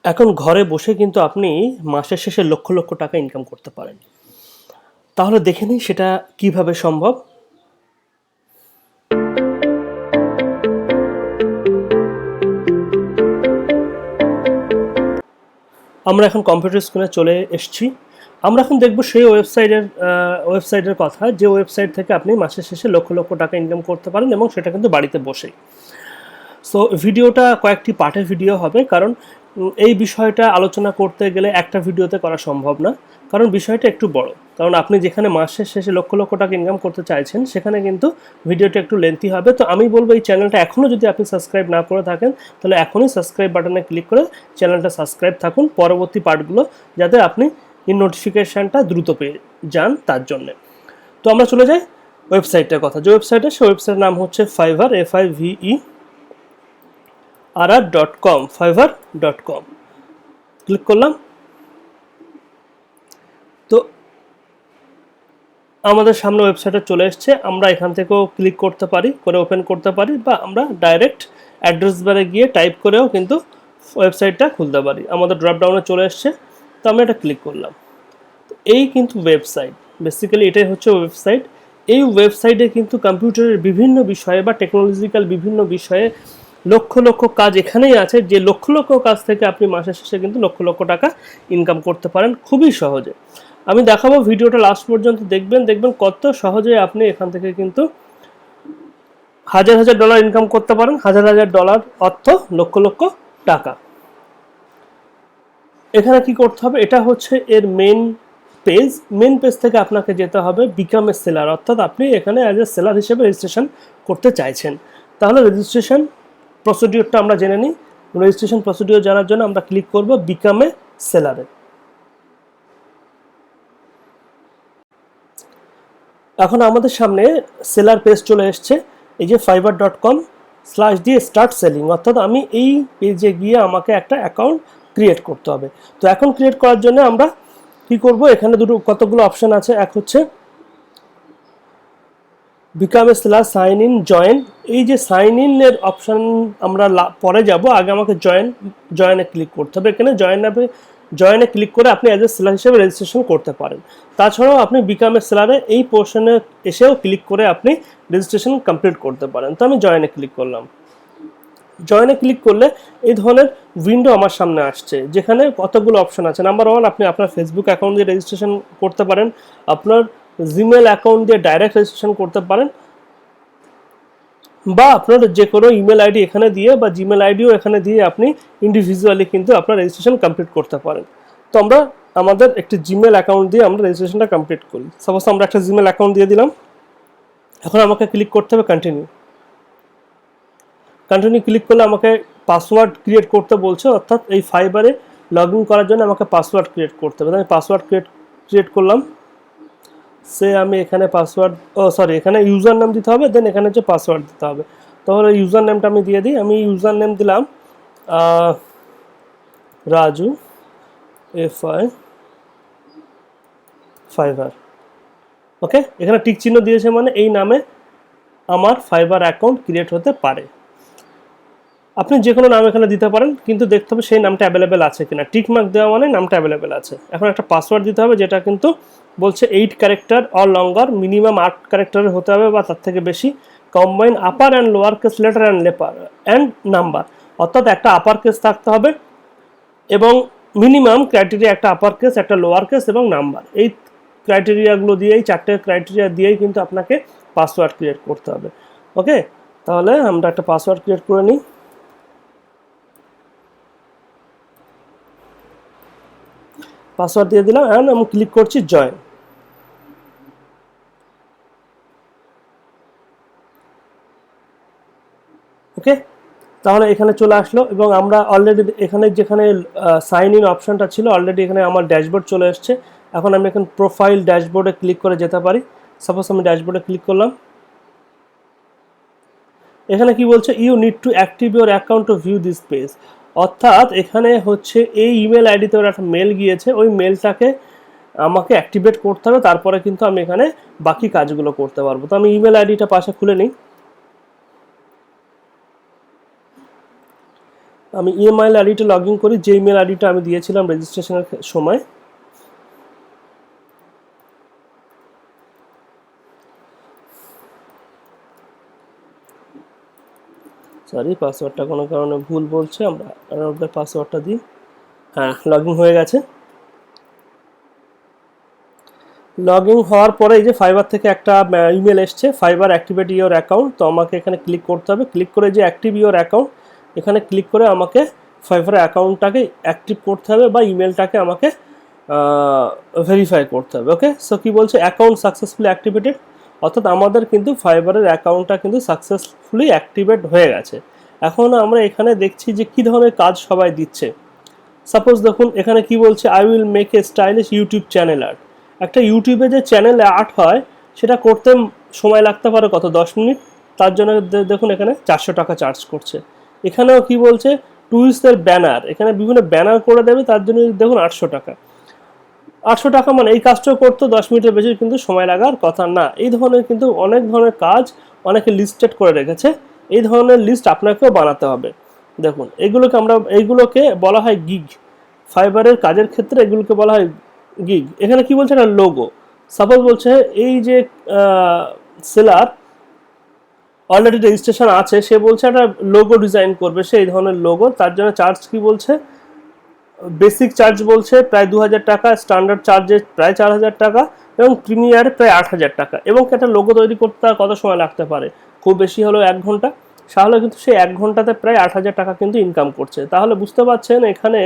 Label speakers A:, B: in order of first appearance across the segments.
A: এখন ঘরে বসে কিন্তু আপনি মাসের শেষে লক্ষ লক্ষ টাকা ইনকাম করতে পারেন। তাহলে দেখে নিই সেটা কিভাবে সম্ভব। আমরা এখন কম্পিউটার স্ক্রিনে চলে এসেছি। আমরা এখন দেখব সেই ওয়েবসাইটের কথা, যে ওয়েবসাইট থেকে আপনি মাসের শেষে লক্ষ লক্ষ টাকা ইনকাম করতে পারেন, এবং সেটা কিন্তু বাড়িতে বসেই। সো ভিডিওটা কয়েকটি পার্টের ভিডিও হবে, কারণ এই বিষয়টা আলোচনা করতে গেলে একটা ভিডিওতে করা সম্ভব না, কারণ বিষয়টা একটু বড়। কারণ আপনি যেখানে মাসের শেষে লক্ষ লক্ষ টাকা ইনকাম করতে চাইছেন, সেখানে কিন্তু ভিডিওটা একটু লেন্থি হবে। তো আমি বলবো এই চ্যানেলটা এখনও যদি আপনি সাবস্ক্রাইব না করে থাকেন, তাহলে এখনই সাবস্ক্রাইব বাটনে ক্লিক করে চ্যানেলটা সাবস্ক্রাইব থাকুন, পরবর্তী পার্টগুলো যাতে আপনি এই নোটিফিকেশানটা দ্রুত পেয়ে যান তার জন্যে। তো আমরা চলে যাই ওয়েবসাইটটার কথা। যে ওয়েবসাইটটা, সেই ওয়েবসাইটের নাম হচ্ছে ফাইভার, FIVERR.com, fiverr.com। ক্লিক করলাম। তো আমাদের সামনে ওয়েবসাইটে চলে এসছে। আমরা এখান থেকেও ক্লিক করতে পারি, করে ওপেন করতে পারি, বা আমরা ডাইরেক্ট অ্যাড্রেস বারে গিয়ে টাইপ করেও কিন্তু ওয়েবসাইটটা খুলতে পারি। আমাদের ড্রপডাউনে চলে এসছে, তো আমরা এটা ক্লিক করলাম। এই কিন্তু ওয়েবসাইট, বেসিক্যালি এটাই হচ্ছে ওয়েবসাইট। এই ওয়েবসাইটে কিন্তু কম্পিউটারের বিভিন্ন বিষয়ে বা টেকনোলজিক্যাল বিভিন্ন বিষয়ে লক্ষ লক্ষ কাজ এখানেই আছে, যে লক্ষ লক্ষ কাজ থেকে আপনি মাসের শেষে কিন্তু লক্ষ লক্ষ টাকা ইনকাম করতে পারেন খুবই সহজে। আমি দেখাবো, ভিডিওটা লাস্ট পর্যন্ত দেখবেন কত সহজে আপনি এখান থেকে কিন্তু হাজার হাজার ডলার ইনকাম করতে পারেন। হাজার হাজার ডলার অর্থ লক্ষ লক্ষ টাকা। এখানে কি করতে হবে, এটা হচ্ছে এর মেন পেজ থেকে আপনাকে যেতে হবে বিকাম এ সেলার, অর্থাৎ আপনি এখানে অ্যাজ এ সেলার হিসেবে রেজিস্ট্রেশন করতে চাইছেন। তাহলে রেজিস্ট্রেশন প্রসিডিওরটা আমরা জেনে নিই। রেজিস্ট্রেশন প্রসিডিওর জানার জন্য আমরা ক্লিক করব বিকাম এ সেলারে। এখন আমাদের সামনে সেলার পেজ চলে এসছে। এই যে fiverr.com/দিয়ে স্টার্ট সেলিং, অর্থাৎ আমি এই পেজে গিয়ে আমাকে একটা অ্যাকাউন্ট ক্রিয়েট করতে হবে। তো অ্যাকাউন্ট ক্রিয়েট করার জন্য আমরা কি করব, এখানে কতগুলো অপশন আছে। এক হচ্ছে become a seller, sign in, join. এই যে সাইন ইনের অপশন আমরা পরে যাব, আগে আমাকে জয়েনে ক্লিক করতে হবে। এখানে জয়েনে ক্লিক করে আপনি অ্যাজ এ সেলার হিসেবে রেজিস্ট্রেশন করতে পারেন। তাছাড়াও আপনি বিকাম এ সেলারে এই পোর্শনে এসেও ক্লিক করে আপনি রেজিস্ট্রেশন কমপ্লিট করতে পারেন। তো আমি জয়েনে ক্লিক করলাম। জয়েনে ক্লিক করলে এই ধরনের উইন্ডো আমার সামনে আসছে, যেখানে কতগুলো অপশন আছে। নাম্বার 1, আপনি আপনার ফেসবুক অ্যাকাউন্ট দিয়ে রেজিস্ট্রেশন করতে পারেন, আপনার জিমেল অ্যাকাউন্ট দিয়ে ডাইরেক্ট রেজিস্ট্রেশন করতে পারেন, বা আপনার যে কোনো ইমেল আইডি এখানে দিয়ে বা জিমেল আইডিও এখানে দিয়ে আপনি ইন্ডিভিজুয়ালি কিন্তু আপনার রেজিস্ট্রেশন কমপ্লিট করতে পারেন। তো আমরা আমাদের একটি জিমেল অ্যাকাউন্ট দিয়ে আমরা রেজিস্ট্রেশনটা কমপ্লিট করি। সাপোজ আমরা একটা জিমেল অ্যাকাউন্ট দিয়ে দিলাম। এখন আমাকে ক্লিক করতে হবে কন্টিনিউ ক্লিক করলে আমাকে পাসওয়ার্ড ক্রিয়েট করতে বলছে, অর্থাৎ এই ফাইবারে লগ ইন করার জন্য আমাকে পাসওয়ার্ড ক্রিয়েট করতে হবে। আমি পাসওয়ার্ড ক্রিয়েট করলাম। আমি এখানে এখানে ইউজার নেম দিতে হবে, দেন এখানে হচ্ছে পাসওয়ার্ড দিতে হবে। তাহলে ইউজার নেমটা আমি দিয়ে দিই। আমি ইউজার নেম দিলাম রাজু ফাইবার। ওকে, এখানে টিক চিহ্ন দিয়েছে, মানে এই নামে আমার ফাইবার অ্যাকাউন্ট ক্রিয়েট হতে পারে। আপনি যে কোনো নাম এখানে দিতে পারেন, কিন্তু দেখতে হবে সেই নামটা অ্যাভেলেবেল আছে কিনা। টিক মার্ক দেওয়া মানে নামটা অ্যাভেলেবেল আছে। এখন একটা পাসওয়ার্ড দিতে হবে, যেটা কিন্তু বলছে 8 ক্যারেক্টার অর লঙ্গার, মিনিমাম 8 ক্যারেক্টারের হতে হবে বা তার থেকে বেশি। Combine upper and lower case letter and number, অর্থাৎ একটা আপার কেস থাকতে হবে এবং মিনিমাম ক্রাইটেরিয়া একটা আপার কেস, একটা লোয়ার কেস এবং নাম্বার। এই ক্রাইটেরিয়াগুলো দিয়েই, 4টে ক্রাইটেরিয়া দিয়েই কিন্তু আপনাকে পাসওয়ার্ড ক্রিয়েট করতে হবে। ওকে, তাহলে আমরা একটা পাসওয়ার্ড ক্রিয়েট করে নিই। পাসওয়ার্ড দিয়ে দিলাম, অ্যান্ড আমি ক্লিক করছি জয়েন। ওকে, তাহলে এখানে চলে আসলো, এবং আমরা অলরেডি এখানে যেখানে সাইন ইন অপশনটা ছিল, অলরেডি এখানে আমার ড্যাশবোর্ড চলে এসছে। এখন আমি এখন প্রোফাইল ড্যাশবোর্ডে ক্লিক করে যেতে পারি। সাপোজ আমি ড্যাশবোর্ডে ক্লিক করলাম। এখানে কি বলছে, you need to active your account to view this page, অর্থাৎ এখানে হচ্ছে এই ইমেল আইডিতে ওর একটা মেল গিয়েছে, ওই মেলটাকে আমাকে অ্যাক্টিভেট করতে হবে, তারপরে কিন্তু আমি এখানে বাকি কাজগুলো করতে পারবো। তো আমি ইমেল আইডিটা পাশে খুলে নিই। আমি ইমেল আইডিটা লগ ইন করি, যে ইমেল আইডিটা আমি দিয়েছিলাম রেজিস্ট্রেশনের সময়। সরি, পাসওয়ার্ডটা কোনো কারণে ভুল বলছে, আমরা আমাদের পাসওয়ার্ডটা দিই। হ্যাঁ, লগ ইন হয়ে গেছে। লগ ইন হওয়ার পরে এই যে ফাইবার থেকে একটা ইমেল এসছে, ফাইবার অ্যাক্টিভেট ইওর অ্যাকাউন্ট। তো আমাকে এখানে ক্লিক করতে হবে, ক্লিক করে যে অ্যাক্টিভ ইওর অ্যাকাউন্ট এখানে ক্লিক করে আমাকে ফাইবার অ্যাকাউন্টটাকে অ্যাক্টিভ করতে হবে বা ইমেলটাকে আমাকে ভেরিফাই করতে হবে। ওকে, সো কি বলছে, অ্যাকাউন্ট সাকসেসফুলি অ্যাক্টিভেটেড, অর্থাৎ আমাদের কিন্তু ফাইবারের অ্যাকাউন্টটা কিন্তু সাকসেসফুলি অ্যাক্টিভেট হয়ে গেছে। এখন আমরা এখানে দেখছি যে কী ধরনের কাজ সবাই দিচ্ছে। সাপোজ দেখুন এখানে কি বলছে, I will make a stylish YouTube channel art. একটা ইউটিউবে যে চ্যানেল আর্ট হয় সেটা করতে সময় লাগতে পারে কত, 10 মিনিট। তার জন্য দেখুন এখানে 400 টাকা চার্জ করছে। এখানেও কি বলছে, টুইস্টের ব্যানার, এখানে বিভিন্ন ব্যানার করে দেবে, তার জন্য দেখুন 800 টাকা। 800 টাকা মানে এই কাজটা করতে 10 মিনিটের বেশি কিন্তু সময় লাগার কথা না। এই ধরনের কিন্তু অনেক ধরনের কাজ অনেকে লিস্টেড করে রেখেছে, এই ধরনের লিস্ট আপনাকেও বানাতে হবে। দেখুন এইগুলোকে বলা হয় গিগ। ফাইবারের কাজের ক্ষেত্রে এগুলোকে বলা হয় গিগ। এখানে কি বলছে, একটা লোগো। সাপোজ বলছে এই যে সেলার অলরেডি রেজিস্ট্রেশন আছে, সে বলছে একটা লোগো ডিজাইন করবে, সে এই ধরনের লোগো, তার জন্য চার্জ কি বলছে, বেসিক চার্জ বলছে প্রায় 2000 টাকা, স্ট্যান্ডার্ড চার্জে প্রায় 4000 টাকা এবং প্রিমিয়ারে প্রায় 8000 টাকা। এবং একটা লোগো তৈরি করতে তার কত সময় লাগতে পারে, খুব বেশি হলো 1 ঘন্টা। তাহলে কিন্তু সে 1 ঘন্টাতে প্রায় 8000 টাকা কিন্তু ইনকাম করছে। তাহলে বুঝতে পারছেন এখানে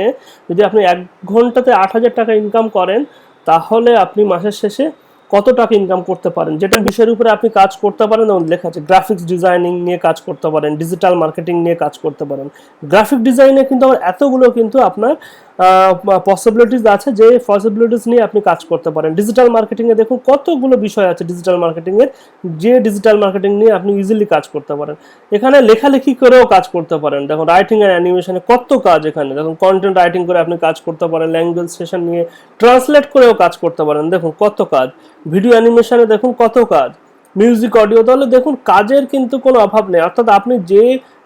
A: যদি আপনি 1 ঘন্টাতে 8000 টাকা ইনকাম করেন তাহলে আপনি মাসের শেষে কত টাকা ইনকাম করতে পারেন, যেটা বিষয়ের উপরে আপনি কাজ করতে পারেন। লেখা আছে গ্রাফিক্স ডিজাইনিং নিয়ে কাজ করতে পারেন, ডিজিটাল মার্কেটিং নিয়ে কাজ করতে পারেন। গ্রাফিক ডিজাইনে কিন্তু আবার এতগুলো কিন্তু আপনার পসিবিলিটিস আছে, যে পসিবিলিটিস নিয়ে আপনি কাজ করতে পারেন। ডিজিটাল মার্কেটিংয়ে দেখুন কতগুলো বিষয় আছে ডিজিটাল মার্কেটিংয়ের, যে ডিজিটাল মার্কেটিং নিয়ে আপনি ইজিলি কাজ করতে পারেন। এখানে লেখালেখি করেও কাজ করতে পারেন। দেখুন রাইটিং অ্যান্ড অ্যানিমেশনে কত কাজ, এখানে দেখুন কন্টেন্ট রাইটিং করে আপনি কাজ করতে পারেন, ল্যাঙ্গুয়েজ সেশন নিয়ে ট্রান্সলেট করেও কাজ করতে পারেন, দেখুন কত কাজ। ভিডিও অ্যানিমেশনে দেখুন কত কাজ, মিউজিক অডিও। তাহলে দেখুন কাজের কিন্তু কোনো অভাব নেই, অর্থাৎ আপনি যে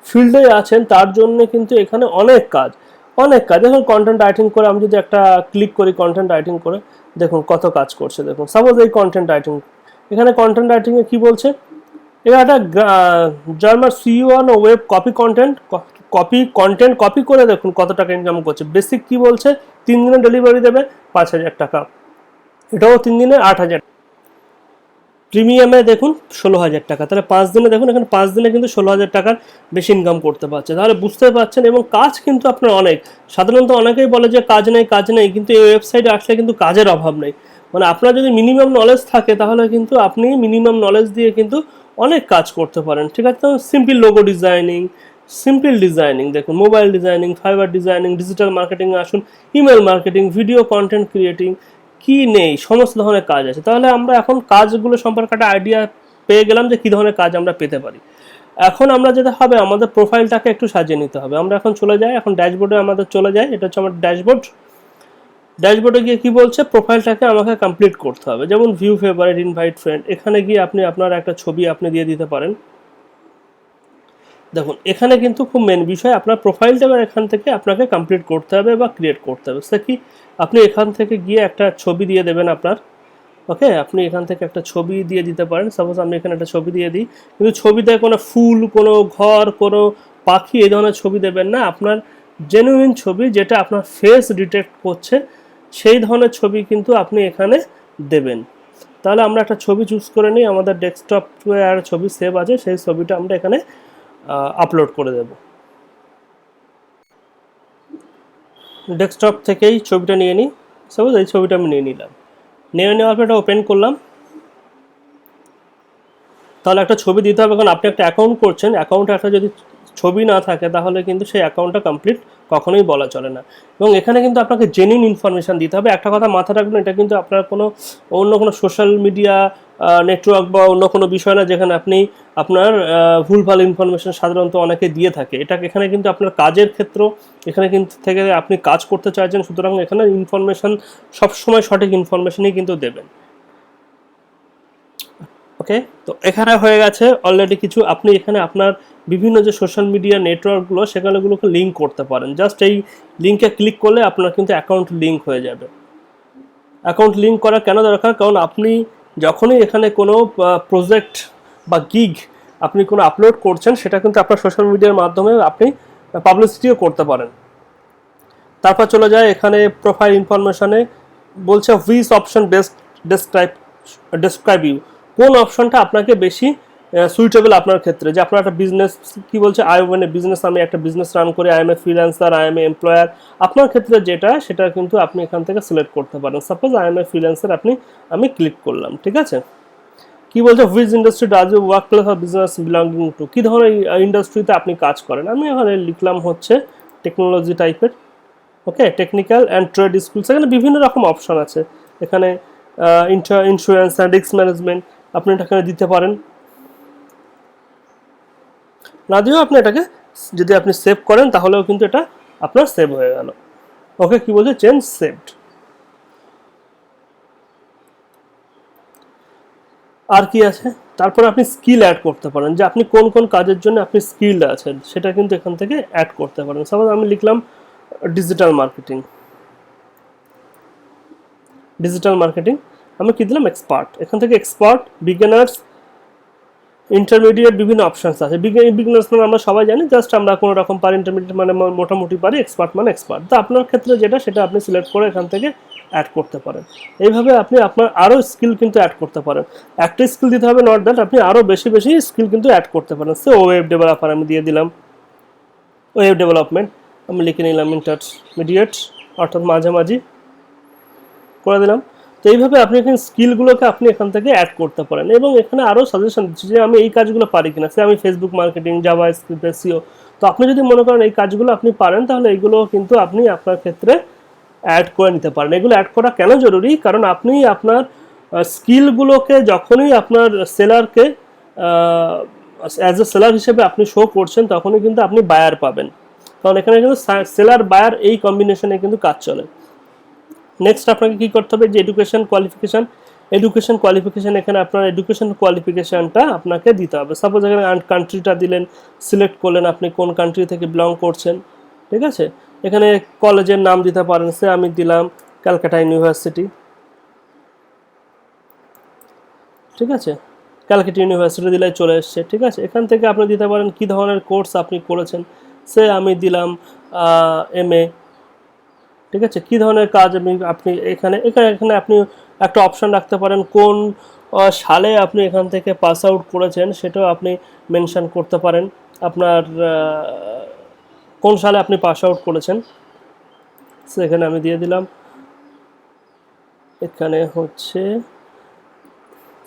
A: ফিল্ডে আছেন তার জন্য কিন্তু এখানে অনেক কাজ। দেখুন কন্টেন্ট রাইটিং করে আমি যদি একটা ক্লিক করি, কন্টেন্ট রাইটিং করে দেখুন কত কাজ করছে। দেখুন সাপোজ এই কন্টেন্ট রাইটিং, এখানে কন্টেন্ট রাইটিংয়ে কি বলছে, এটা একটা জার্মান সিইও ওয়েব কপি করে দেখুন কত টাকা ইনকাম করছে। বেসিক কি বলছে, 3 দিনে ডেলিভারি দেবে 5000 টাকা, এটাও 3 দিনে 8000। প্রিমিয়ামে দেখুন 16000 টাকা, তাহলে 5 দিনে দেখুন এখানে 5 দিনে কিন্তু 16000 টাকার বেশি ইনকাম করতে পারছে। তাহলে বুঝতে পারছেন, এবং কাজ কিন্তু আপনার অনেক। সাধারণত অনেকেই বলে যে কাজ নেই, কিন্তু এই ওয়েবসাইটে আসলে কিন্তু কাজের অভাব নেই। মানে আপনার যদি মিনিমাম নলেজ থাকে তাহলে কিন্তু আপনি মিনিমাম নলেজ দিয়ে কিন্তু অনেক কাজ করতে পারেন। ঠিক আছে, সিম্পল লোগো ডিজাইনিং, দেখুন mobile designing, fiber designing, digital marketing আসুন, email marketing, video content creating, কি নেই, সমস্ত ধরনের কাজ আছে। তাহলে আমরা এখন কাজগুলো সম্পর্কে একটা আইডিয়া পেয়ে গেলাম যে কী ধরনের কাজ আমরা পেতে পারি। এখন আমরা যেটা হবে, আমাদের প্রোফাইলটাকে একটু সাজিয়ে নিতে হবে। আমরা এখন চলে যাই, এখন ড্যাশবোর্ডে আমাদের চলে যাই, এটা হচ্ছে আমার ড্যাশবোর্ডে গিয়ে কি বলছে, প্রোফাইলটাকে আমাকে কমপ্লিট করতে হবে। যেমন ভিউ ফেভারিট, ইনভাইট ফ্রেন্ড, এখানে গিয়ে আপনি আপনার একটা ছবি আপনি দিয়ে দিতে পারেন। দেখুন এখানে কিন্তু খুব মেন বিষয়, আপনার প্রোফাইলটা এখান থেকে আপনাকে কমপ্লিট করতে হবে বা ক্রিয়েট করতে হবে। সে কি, আপনি এখান থেকে গিয়ে একটা ছবি দিয়ে দেবেন আপনার। ওকে, আপনি এখান থেকে একটা ছবি দিয়ে দিতে পারেন। সাপোজ আমি এখানে একটা ছবি দিয়ে দিই, কিন্তু ছবিতে কোনো ফুল, কোনো ঘর, কোনো পাখি এই ধরনের ছবি দেবেন না। আপনার জেনুইন ছবি, যেটা আপনার ফেস ডিটেক্ট করছে, সেই ধরনের ছবি কিন্তু আপনি এখানে দেবেন। তাহলে আমরা একটা ছবি চুজ করে নিই, আমাদের ডেস্কটপে আর ছবি সেভ আছে, সেই ছবিটা আমরা এখানে আপলোড করে দেব। ডেস্কটপ থেকেই ছবিটা নিয়ে নিই, সাপোজ এই ছবিটা আমি নিয়ে নিলাম। নেওয়ার পর এটা ওপেন করলাম। তাহলে একটা ছবি দিতে হবে, কারণ আপনি একটা অ্যাকাউন্ট করছেন, অ্যাকাউন্টে একটা যদি ছবি না থাকে তাহলে কিন্তু সেই অ্যাকাউন্টটা কমপ্লিট কখনোই বলা চলে না। এবং এখানে কিন্তু আপনাকে জেনুইন ইনফরমেশান দিতে হবে। একটা কথা মাথা রাখবেন, এটা কিন্তু আপনার অন্য কোনো সোশ্যাল মিডিয়া নেটওয়ার্ক বা অন্য কোনো বিষয় না যেখানে আপনি আপনার ভুলভাল ইনফরমেশান সাধারণত অনেকে দিয়ে থাকে। এখানে কিন্তু আপনার কাজের ক্ষেত্র, এখানে কিন্তু থেকে আপনি কাজ করতে চাইছেন, সুতরাং এখানে ইনফরমেশান সবসময় সঠিক ইনফরমেশানই কিন্তু দেবেন। ওকে, তো এখানে হয়ে গেছে অলরেডি কিছু। আপনি এখানে আপনার বিভিন্ন যে সোশ্যাল মিডিয়া নেটওয়ার্কগুলো সেগুলোকে লিঙ্ক করতে পারেন। জাস্ট এই লিঙ্কে ক্লিক করলে আপনার কিন্তু অ্যাকাউন্ট লিঙ্ক হয়ে যাবে। অ্যাকাউন্ট লিঙ্ক করা কেন দরকার? কারণ আপনি যখনই এখানে কোনো প্রজেক্ট বা গিগ আপনি কোনো আপলোড করছেন, সেটা কিন্তু আপনার সোশ্যাল মিডিয়ার মাধ্যমে আপনি পাবলিসিটিও করতে পারেন। তারপর চলে যায় এখানে প্রোফাইল ইনফরমেশনে, বলছে which option best describe you, কোন অপশনটা আপনাকে বেশি সুইটেবল আপনার ক্ষেত্রে। যে আপনার একটা বিজনেস, কি বলছে, বিজনেস, আমি একটা বিজনেস রান করি, I am a freelancer, I am A employer. আপনার ক্ষেত্রে যেটা, সেটা কিন্তু আপনি এখান থেকে সিলেক্ট করতে পারেন। Suppose I am a freelancer, আমি ক্লিক করলাম, ঠিক আছে। কি বলছে, which industry does you work place or business belonging to, কী ধরনের ইন্ডাস্ট্রিতে আপনি কাজ করেন। আমি এখানে লিখলাম হচ্ছে টেকনোলজি টাইপের। ওকে, টেকনিক্যাল অ্যান্ড ট্রেড স্কুল। সেখানে বিভিন্ন রকম অপশন আছে। এখানে ইন্স্যুরেন্স অ্যান্ড রিস্ক ম্যানেজমেন্ট আপনি এখানে দিতে পারেন। না দিয়েও আপনি এটাকে যদি আপনি সেভ করেন, তাহলেও কিন্তু এটা আপনার সেভ হয়ে গেল। ওকে, কি বলছে, চেঞ্জ সেভড। আর কি আছে, তারপরে আপনি স্কিল অ্যাড করতে পারেন, যে আপনি কোন কোন কাজের জন্য আপনি স্কিলড আছেন, সেটা কিন্তু এখান থেকে অ্যাড করতে পারেন। সাপোজ আমি লিখলাম ডিজিটাল মার্কেটিং। আমি কি দিলাম, এক্সপার্ট। এখান থেকে এক্সপার্ট, বিগিনার্স, ইন্টারমিডিয়েট, বিভিন্ন অপশানস আছে। বিগিনার্স মানে আমরা সবাই জানি, জাস্ট আমরা কোনো রকম পারি, ইন্টারমিডিয়েট মানে মোটামুটি পারি, এক্সপার্ট মানে এক্সপার্ট। তো আপনার ক্ষেত্রে যেটা, সেটা আপনি সিলেক্ট করে এখান থেকে অ্যাড করতে পারেন। এইভাবে আপনি আপনার আরও স্কিল কিন্তু অ্যাড করতে পারেন। একটা স্কিল দিতে হবে নট দ্যাট, আপনি আরও বেশি বেশি স্কিল কিন্তু অ্যাড করতে পারেন। সে ওয়েব ডেভেলপার আমি দিয়ে দিলাম, ওয়েব ডেভেলপমেন্ট আমি লিখে নিলাম ইন্টারমিডিয়েট, অর্থাৎ মাঝামাঝি করে দিলাম। তো এইভাবে আপনি এখানে স্কিলগুলোকে আপনি এখান থেকে অ্যাড করতে পারেন। এবং এখানে আরও সাজেশন দিচ্ছি যে আমি এই কাজগুলো পারি কিনা। সে আমি Facebook marketing, Java script, SEO. তো আপনি যদি মনে করেন এই কাজগুলো আপনি পারেন, তাহলে এইগুলো কিন্তু আপনি আপনার ক্ষেত্রে অ্যাড করে নিতে পারেন। এগুলো অ্যাড করা কেন জরুরি? কারণ আপনি আপনার স্কিলগুলোকে যখনই আপনার সেলারকে অ্যাজ এ সেলার হিসেবে আপনি শো করছেন, তখনই কিন্তু আপনি বায়ার পাবেন। কারণ এখানে কিন্তু সেলার বায়ার এই কম্বিনেশনে কিন্তু কাজ চলে। নেক্সট আপনাকে কি করতে হবে, যে এডুকেশন কোয়ালিফিকেশান, এখানে আপনার এডুকেশন কোয়ালিফিকেশানটা আপনাকে দিতে হবে। সাপোজ এখানে কান্ট্রিটা দিলেন, সিলেক্ট করলেন আপনি কোন কান্ট্রি থেকে বিলং করছেন, ঠিক আছে। এখানে কলেজের নাম দিতে পারেন। সে আমি দিলাম ক্যালকাটা ইউনিভার্সিটি, ঠিক আছে। ক্যালকাটা ইউনিভার্সিটি দিলে চলে এসছে, ঠিক আছে। এখান থেকে আপনি দিতে পারেন কী ধরনের কোর্স আপনি করেছেন। সে আমি দিলাম এমএ, ঠিক আছে। কী ধরনের কাজ আপনি এখানে এখানে এখানে আপনি একটা অপশান রাখতে পারেন, কোন সালে আপনি এখান থেকে পাস আউট করেছেন, সেটাও আপনি মেনশন করতে পারেন। আপনার কোন সালে আপনি পাস আউট করেছেন, সেখানে আমি দিয়ে দিলাম। এখানে হচ্ছে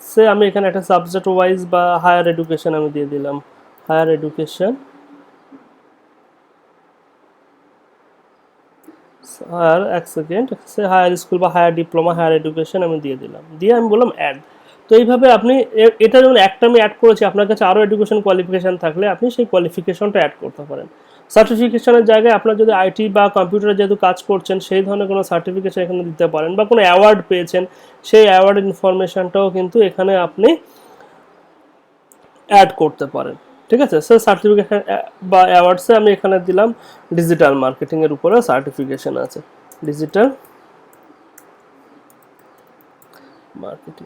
A: সে আমি এখানে একটা সাবজেক্ট ওয়াইজ বা হায়ার এডুকেশন আমি দিয়ে দিলাম, হায়ার এডুকেশন, আর এক সেকেন্ড, সে হায়ার স্কুল বা হায়ার ডিপ্লোমা, হায়ার এডুকেশন আমি দিয়ে দিলাম। দিয়ে আমি বললাম অ্যাড। তো এইভাবে আপনি এটা যেমন একটা আমি অ্যাড করেছি, আপনার কাছে আরও এডুকেশন কোয়ালিফিকেশান থাকলে আপনি সেই কোয়ালিফিকেশনটা অ্যাড করতে পারেন। সার্টিফিকেশনের জায়গায় আপনার যদি আইটি বা কম্পিউটারে যেহেতু কাজ করছেন, সেই ধরনের কোনো সার্টিফিকেশন এখানে দিতে পারেন, বা কোনো অ্যাওয়ার্ড পেয়েছেন, সেই অ্যাওয়ার্ড ইনফরমেশনটাও কিন্তু এখানে আপনি অ্যাড করতে পারেন, ঠিক আছে। সে সার্টিফিকেশন বা অ্যাওয়ার্ডসে আমি এখানে দিলাম ডিজিটাল মার্কেটিংয়ের উপরে সার্টিফিকেশন আছে, ডিজিটাল মার্কেটিং,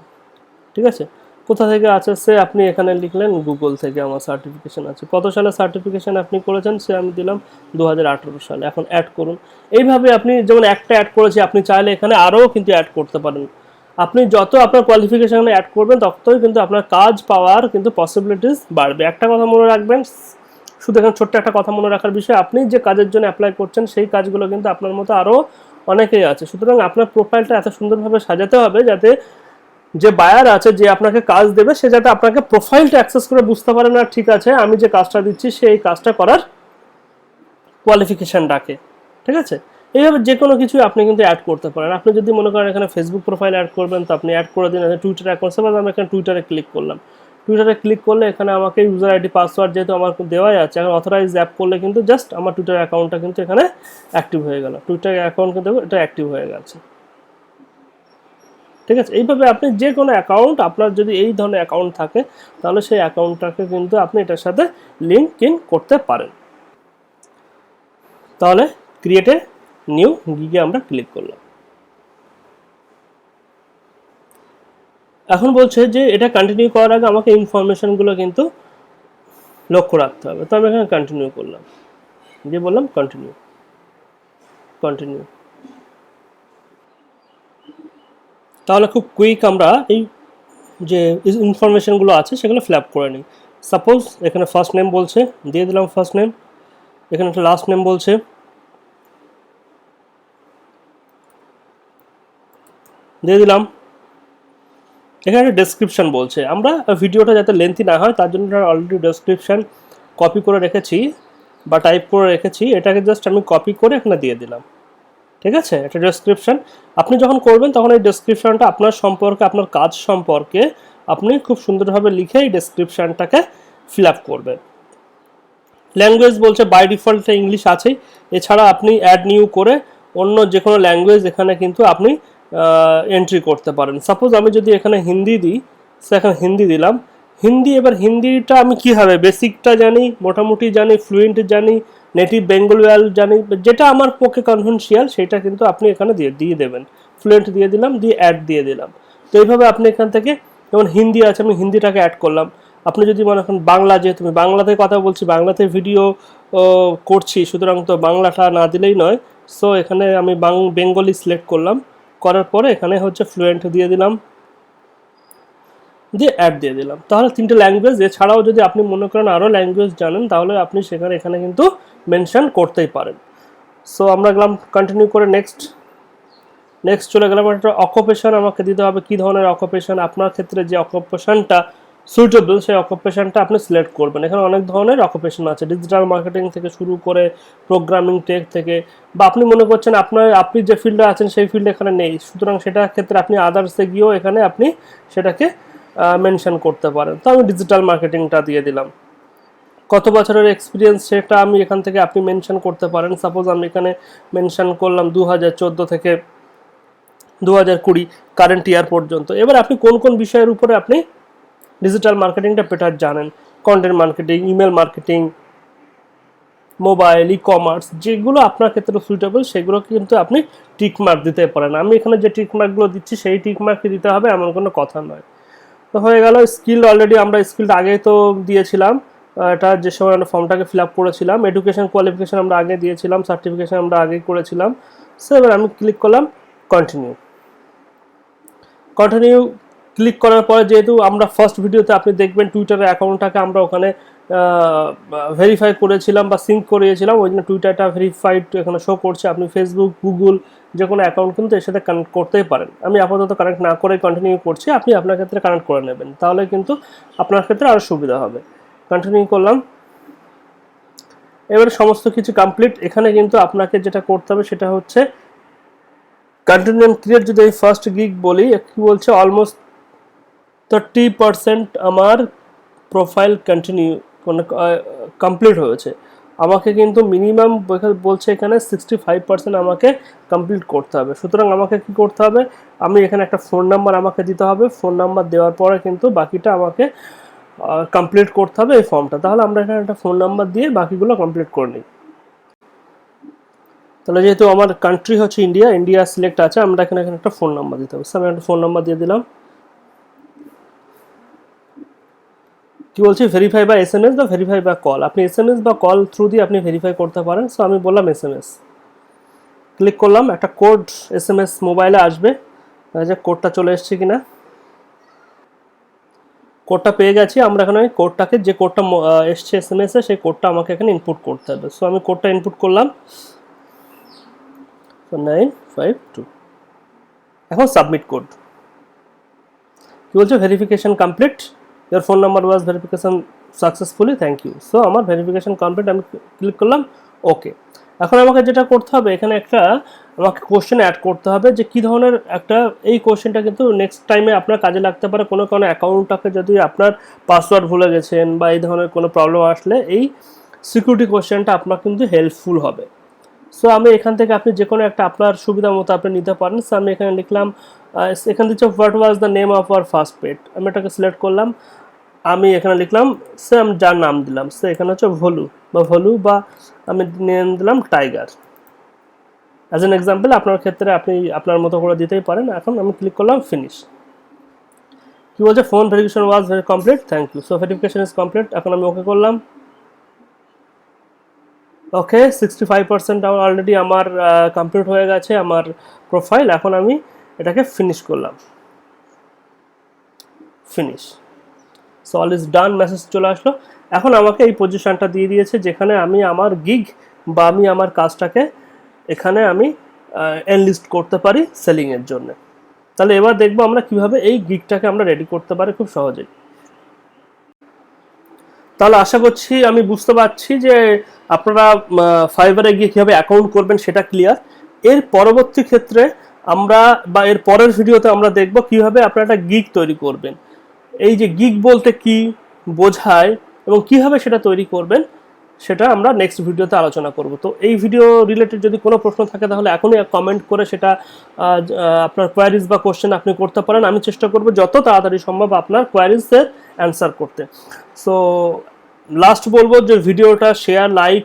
A: ঠিক আছে। কোথা থেকে আছে, সে আপনি এখানে লিখলেন গুগল থেকে আমার সার্টিফিকেশন আছে। কত সালে সার্টিফিকেশন আপনি করেছেন, সে আমি দিলাম 2018 সালে। এখন অ্যাড করুন। এইভাবে আপনি যেমন একটা অ্যাড করেছি, আপনি চাইলে এখানে আরও কিন্তু অ্যাড করতে পারেন। আপনি যত আপনার কোয়ালিফিকেশন অ্যাড করবেন, ততই কিন্তু আপনার কাজ পাওয়ার কিন্তু পসিবিলিটিস বাড়বে। একটা কথা মনে রাখবেন, শুধু এখানে ছোট্ট একটা কথা মনে রাখার বিষয়, আপনি যে কাজের জন্য অ্যাপ্লাই করছেন, সেই কাজগুলো কিন্তু আপনার মতো আরও অনেকেই আছে। সুতরাং আপনার প্রোফাইলটা এত সুন্দরভাবে সাজাতে হবে, যাতে যে বায়ার আছে, যে আপনাকে কাজ দেবে, সে যাতে আপনাকে প্রোফাইলটা অ্যাক্সেস করে বুঝতে পারে না, ঠিক আছে, আমি যে কাজটা দিচ্ছি সেই কাজটা করার কোয়ালিফিকেশান ডাকে, ঠিক আছে। এইভাবে যে কোনো কিছু আপনি কিন্তু অ্যাড করতে পারেন। আপনি যদি মনে করেন এখানে ফেসবুক প্রোফাইল অ্যাড করবেন, তো আপনি অ্যাড করে দিন। টুইটার অ্যাকাউন্ট, সাপোজ আমি এখানে টুইটারে ক্লিক করলাম। টুইটারে ক্লিক করলে এখানে আমাকে ইউজার আইডি পাসওয়ার্ড যেহেতু আমার দেওয়াই আছে, এখন অথরাইজ অ্যাপ করলে কিন্তু জাস্ট আমার টুইটার অ্যাকাউন্টটা কিন্তু এখানে অ্যাক্টিভ হয়ে গেল। টুইটার অ্যাকাউন্ট কিন্তু এটা অ্যাক্টিভ হয়ে গেছে, ঠিক আছে। এইভাবে আপনি যে কোনো অ্যাকাউন্ট, আপনার যদি এই ধরনের অ্যাকাউন্ট থাকে তাহলে সেই অ্যাকাউন্টটাকে কিন্তু আপনি এটার সাথে লিঙ্ক ইন করতে পারেন। তাহলে ক্রিয়েটে নিউ গিগে আমরা ক্লিক করলাম। এখন বলছে যে এটা কন্টিনিউ করার আগে আমাকে ইনফরমেশনগুলো কিন্তু লক্ষ্য রাখতে হবে। তো আমি এখানে কন্টিনিউ করলাম, দিয়ে বললাম কন্টিনিউ। তাহলে খুব কুইক আমরা এই যে ইনফরমেশনগুলো আছে সেগুলো ফিল আপ করে নিই। সাপোজ এখানে ফার্স্ট নেম বলছে, দিয়ে দিলাম ফার্স্ট নেম। এখানে একটা লাস্ট নেম বলছে, দিয়ে দিলাম। এখানে একটা ডেসক্রিপশন বলছে, আমরা ভিডিওটা যাতে লেন্থি না হয় তার জন্য অলরেডি ডেসক্রিপশন কপি করে রেখেছি বা টাইপ করে রেখেছি, এটাকে জাস্ট আমি কপি করে এখানে দিয়ে দিলাম। ঠিক আছে, একটা ডেসক্রিপশন আপনি যখন করবেন তখন এই ডেসক্রিপশনটা আপনার সম্পর্কে, আপনার কাজ সম্পর্কে আপনি খুব সুন্দরভাবে লিখে এই ডেসক্রিপশনটাকে ফিল আপ করবেন। ল্যাঙ্গুয়েজ বলছে বাই ডিফল্ট ইংলিশ আছেই, এছাড়া আপনি অ্যাড নিউ করে অন্য যে কোনো ল্যাঙ্গুয়েজ এখানে কিন্তু আপনি এন্ট্রি করতে পারেন। সাপোজ আমি যদি এখানে হিন্দি দিই, এখানে হিন্দি দিলাম। হিন্দি, এবার হিন্দিটা আমি কীভাবে, বেসিকটা জানি, মোটামুটি জানি, ফ্লুয়েন্ট জানি, নেটিভ বেঙ্গলিয়াল জানি, যেটা আমার পক্ষে কনভেনশিয়াল সেটা কিন্তু আপনি এখানে দিয়ে দেবেন। ফ্লুয়েন্ট দিয়ে দিলাম, দিয়ে অ্যাড দিয়ে দিলাম। তো এইভাবে আপনি এখান থেকে, যেমন হিন্দি আছে আমি হিন্দিটাকে অ্যাড করলাম। আপনি যদি মনে করেন বাংলা, যেহেতু আমি বাংলাতে কথা বলছি, বাংলাতে ভিডিও করছি, সুতরাং তো বাংলাটা না দিলেই নয়। সো এখানে আমি বেঙ্গলি সিলেক্ট করলাম, করার পরে এখানে হচ্ছে ফ্লুয়েন্ট দিয়ে দিলাম, দিয়ে অ্যাড দিয়ে দিলাম। তাহলে 3টে ল্যাঙ্গুয়েজ, এছাড়াও যদি আপনি মনে করেন আরও ল্যাঙ্গুয়েজ জানেন তাহলে আপনি সেখানে এখানে কিন্তু মেনশন করতেই পারেন। সো আমরা গেলাম কন্টিনিউ করে নেক্সট চলে গেলাম। একটা অকুপেশন আমাকে দিতে হবে, কী ধরনের অকুপেশন, আপনার ক্ষেত্রে যে অকুপেশনটা সুইটেবল সেই অকুপেশনটা আপনি সিলেক্ট করবেন। এখানে অনেক ধরনের অকুপেশন আছে, ডিজিটাল মার্কেটিং থেকে শুরু করে প্রোগ্রামিং টেক থেকে, বা আপনি মনে করছেন আপনি যে ফিল্ডে আছেন সেই ফিল্ডে এখানে নেই, সুতরাং সেটার ক্ষেত্রে আপনি আদার্সে গিয়েও এখানে আপনি সেটাকে মেনশন করতে পারেন। তো আমি ডিজিটাল মার্কেটিংটা দিয়ে দিলাম। কত বছরের এক্সপিরিয়েন্স সেটা আমি এখান থেকে আপনি মেনশন করতে পারেন। সাপোজ আমি এখানে মেনশন করলাম 2014 থেকে 2020 কারেন্ট ইয়ার পর্যন্ত। এবার আপনি কোন কোন বিষয়ের উপরে আপনি ডিজিটাল মার্কেটিংটা বেটার জানেন, content marketing, email marketing, mobile, e commerce, যেগুলো আপনার ক্ষেত্রে সুইটেবল সেগুলো কিন্তু আপনি টিক মার্ক দিতে পারেন। আমি এখানে যে টিক মার্কগুলো দিচ্ছি সেই টিক মার্কই দিতে হবে এমন কোনো কথা নয়। তো হয়ে গেল। স্কিল অলরেডি আমরা স্কিলটা আগেই তো দিয়েছিলাম, এটা যে সময় আমরা ফর্মটাকে ফিল আপ করেছিলাম। এডুকেশন কোয়ালিফিকেশন আমরা আগে দিয়েছিলাম, সার্টিফিকেশন আমরা আগে করেছিলাম। সো এবার আমি ক্লিক করলাম কন্টিনিউ ক্লিক করার পরে, যেহেতু আমরা ফার্স্ট ভিডিওতে আপনি দেখবেন টুইটারের অ্যাকাউন্টটাকে আমরা ওখানে ভেরিফাই করেছিলাম বা সিঙ্ক করিয়েছিলাম, ওই জন্য টুইটারটা ভেরিফাইড এখানে শো করছে। আপনি ফেসবুক, গুগল যে কোনো অ্যাকাউন্ট কিন্তু এর সাথে কানেক্ট করতেই পারেন। আমি আপাতত কানেক্ট না করে কন্টিনিউ করছি, আপনি আপনার ক্ষেত্রে কানেক্ট করে নেবেন, তাহলে কিন্তু আপনার ক্ষেত্রে আরও সুবিধা হবে। কন্টিনিউ করলাম। এবারে সমস্ত কিছু কমপ্লিট। এখানে কিন্তু আপনাকে যেটা করতে হবে সেটা হচ্ছে কন্টিনিউ ক্রিয়েট। যদি আমি ফার্স্ট গিগ বলি, কি বলছে, অলমোস্ট 30% আমার প্রোফাইল কমপ্লিট হয়েছে। আমাকে কিন্তু মিনিমাম বলছে এখানে 65% আমাকে কমপ্লিট করতে হবে। সুতরাং আমাকে কি করতে হবে, আমি এখানে একটা ফোন নাম্বার আমাকে দিতে হবে। ফোন নাম্বার দেওয়ার পরে কিন্তু বাকিটা আমাকে কমপ্লিট করতে হবে এই ফর্মটা। তাহলে আমরা এখানে একটা ফোন নাম্বার দিয়ে বাকিগুলো কমপ্লিট করে নিই। তাহলে যেহেতু আমার কান্ট্রি হচ্ছে ইন্ডিয়া সিলেক্ট আছে, আমরা এখানে একটা ফোন নাম্বার দিতে হবে। আমি একটা ফোন নাম্বার দিয়ে দিলাম। কি বলছি, ভেরিফাই বা SMS বা ভেরিফাই বা কল, আপনি SMS বা কল থ্রু দিয়ে আপনি ভেরিফাই করতে পারেন। সো আমি বললাম SMS, ক্লিক করলাম। একটা কোড SMS মোবাইলে আসবে, যে কোডটা চলে এসছে কিনা। কোডটা পেয়ে গেছি। আমরা এখানে কোডটাকে, যে কোডটা এসছে SMS এ, সেই কোডটা আমাকে এখানে ইনপুট করতে হবে। সো আমি কোডটা ইনপুট করলাম, 952। এখন সাবমিট কোড। কি বলছে, verification complete, your phone number was verification successfully, thank you. So আমার ভেরিফিকেশন কমপ্লিট, আমি ক্লিক করলাম ওকে। এখন আমাকে যেটা করতে হবে, এখানে আমাকে কোশ্চেন অ্যাড করতে হবে, যে কী ধরনের এই কোশ্চেনটা কিন্তু নেক্সট টাইমে আপনার কাজে লাগতে পারে। কোনো অ্যাকাউন্টটাকে যদি আপনার পাসওয়ার্ড ভুলে গেছেন বা এই ধরনের কোনো প্রবলেম আসলে এই সিকিউরিটি কোশ্চেনটা আপনার কিন্তু হেল্পফুল হবে। সো আমি এখান থেকে আপনি যে কোনো একটা আপনার সুবিধা মতো আপনি নিতে পারেন। সো আমি এখানে লিখলাম, এখান দিচ্ছে what was the name of our first pet, আমি এটাকে সিলেক্ট করলাম, আমি এখানে লিখলাম সে আমি যার নাম দিলাম, সে এখানে হচ্ছে ভলু বা আমি নেম দিলাম টাইগার। অ্যাজ এন এক্সাম্পল আপনার ক্ষেত্রে আপনি আপনার মতো করে দিতেই পারেন। এখন আমি ক্লিক করলাম ফিনিশ। কি বলছে, phone verification was very complete, thank you. So verification is complete. এখন আমি ওকে করলাম। ওকে, 65% আমার অলরেডি আমার কমপ্লিট হয়ে গেছে আমার প্রোফাইল। এখন আমি এটাকে ফিনিশ করলাম, finish. So all is done, message চলে আসলো। এখন আমাকে এই পজিশনটা দিয়ে দিয়েছে যেখানে আমি আমার গিগ বা আমি আমার কাজটাকে এখানে আমি এনলিস্ট করতে পারি সেলিংয়ের জন্য। তাহলে এবার দেখবো আমরা কিভাবে এই গিগটাকে আমরা রেডি করতে পারি খুব সহজেই। তাহলে আশা করছি আমি বুঝতে পারছি যে আপনারা ফাইবারে গিয়ে কীভাবে অ্যাকাউন্ট করবেন সেটা ক্লিয়ার। এর পরবর্তী ক্ষেত্রে আমরা বা এর পরের ভিডিওতে আমরা দেখব কিভাবে আপনারা একটা গিগ তৈরি করবেন। এই যে গিগ বলতে কি বোঝায় এবং কিভাবে সেটা তৈরি করবেন সেটা আমরা নেক্সট ভিডিওতে আলোচনা করব। তো এই ভিডিও রিলেটেড যদি কোনো প্রশ্ন থাকে তাহলে এখনই কমেন্ট করে সেটা আপনার কোয়ারিজ বা কোশ্চেন আপনি করতে পারেন। আমি চেষ্টা করব যত তাড়াতাড়ি সম্ভব আপনার কোয়ারিজের অ্যান্সার করতে। সো লাস্ট বলবো যে ভিডিওটা শেয়ার, লাইক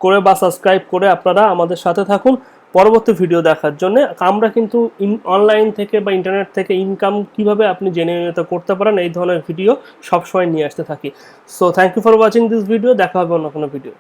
A: করে বা সাবস্ক্রাইব করে আপনারা আমাদের সাথে থাকুন পরবর্তী ভিডিও দেখার জন্য। আমরা কিন্তু অনলাইন থেকে বা ইন্টারনেট থেকে ইনকাম কিভাবে আপনি জেনে নিতে করতে পারেন এই ধরনের ভিডিও সবসময় নিয়ে আসতে থাকি। So thank you for watching this video, দেখা হবে অন্য কোনো ভিডিও।